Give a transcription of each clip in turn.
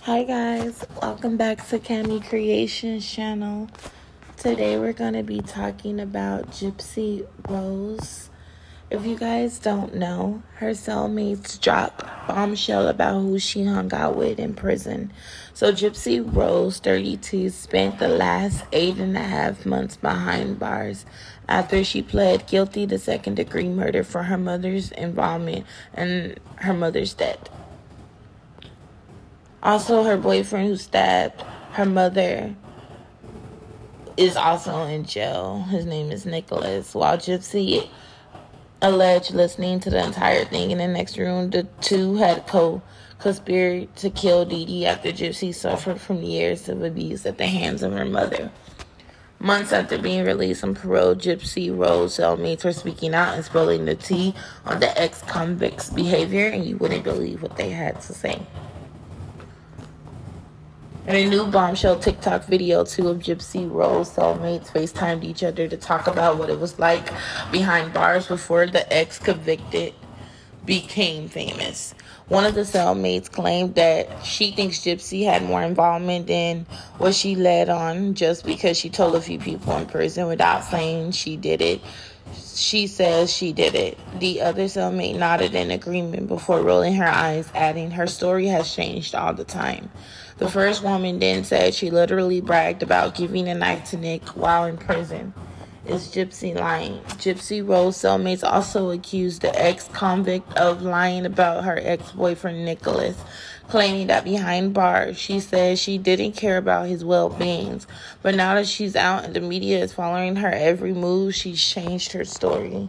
Hi guys, welcome back to Cami Creations channel. Today we're going to be talking about Gypsy Rose. If you guys don't know, her cellmates dropped bombshell about who she hung out with in prison. So Gypsy Rose, 32, spent the last 8.5 months behind bars after she pled guilty to second-degree murder for her mother's involvement in her mother's death. Also, her boyfriend who stabbed her mother is also in jail. His name is Nicholas. While Gypsy alleged listening to the entire thing in the next room, the two had conspired to kill Dee Dee after Gypsy suffered from years of abuse at the hands of her mother. Months after being released on parole, Gypsy Rose cellmates were speaking out and spilling the tea on the ex-convict's behavior, and you wouldn't believe what they had to say. In a new bombshell TikTok video, two of Gypsy Rose cellmates FaceTimed each other to talk about what it was like behind bars before the ex-convicted became famous. One of the cellmates claimed that she thinks Gypsy had more involvement than what she led on just because she told a few people in prison without saying she did it. She says she did it. The other cellmate nodded in agreement before rolling her eyes, adding, "Her story has changed all the time." The first woman then said she literally bragged about giving a knife to Nick while in prison. Is Gypsy lying? Gypsy Rose cellmates also accused the ex-convict of lying about her ex-boyfriend Nicholas, claiming that behind bars, she said she didn't care about his well-being. But now that she's out and the media is following her every move, she's changed her story.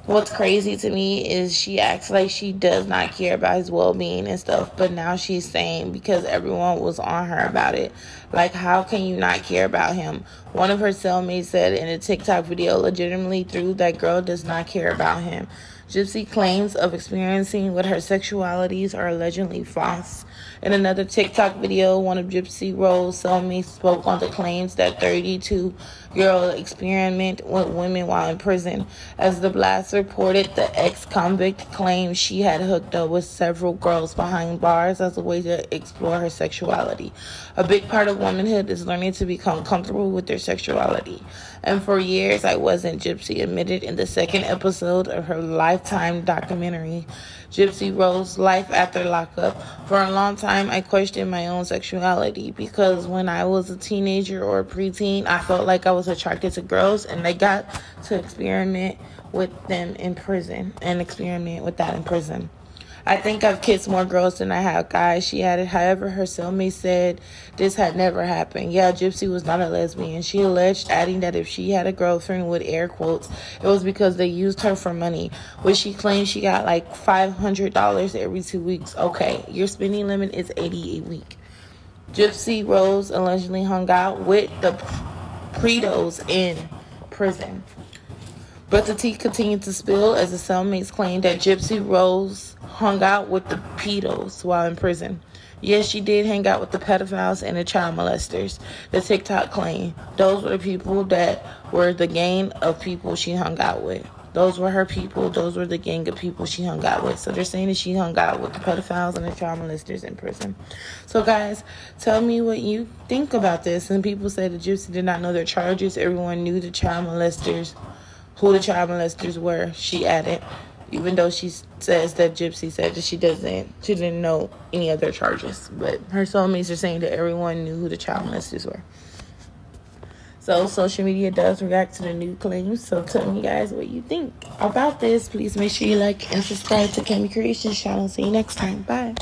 What's crazy to me is she acts like she does not care about his well-being and stuff, but now she's saying because everyone was on her about it. Like, how can you not care about him? One of her cellmates said in a TikTok video, legitimately through that girl does not care about him. Gypsy claims of experiencing with her sexualities are allegedly false. In another TikTok video, one of Gypsy Rose cellmates spoke on the claims that 32-year-old experiment with women while in prison. As the blast reported, the ex-convict claimed she had hooked up with several girls behind bars as a way to explore her sexuality. A big part of womanhood is learning to become comfortable with their sexuality. And for years, I wasn't, Gypsy admitted in the second episode of her Lifetime documentary, Gypsy Rose Life After Lockup. For a long time, I questioned my own sexuality because when I was a teenager or a preteen, I felt like I was attracted to girls, and I got to experiment with them in prison and experiment with that in prison. I think I've kissed more girls than I have guys, she added. However, her cellmate said this had never happened. Yeah, Gypsy was not a lesbian. She alleged, adding that if she had a girlfriend with air quotes, it was because they used her for money, which she claimed she got like $500 every 2 weeks. Okay, your spending limit is $80 a week. Gypsy Rose allegedly hung out with the pedos in prison. But the tea continued to spill as the cellmates claimed that Gypsy Rose hung out with the pedos while in prison. Yes, she did hang out with the pedophiles and the child molesters. The TikTok claimed those were the people that were the gang of people she hung out with. Those were her people. Those were the gang of people she hung out with. So they're saying that she hung out with the pedophiles and the child molesters in prison. So guys, tell me what you think about this. And people say that Gypsy did not know their charges. Everyone knew the child molesters, who the child molesters were, she added, even though she says that Gypsy said that she didn't know any other charges. But her soulmates are saying that everyone knew who the child molesters were. So social media does react to the new claims. So tell me guys what you think about this. Please make sure you like and subscribe to Cami Creations channel. See you next time. Bye.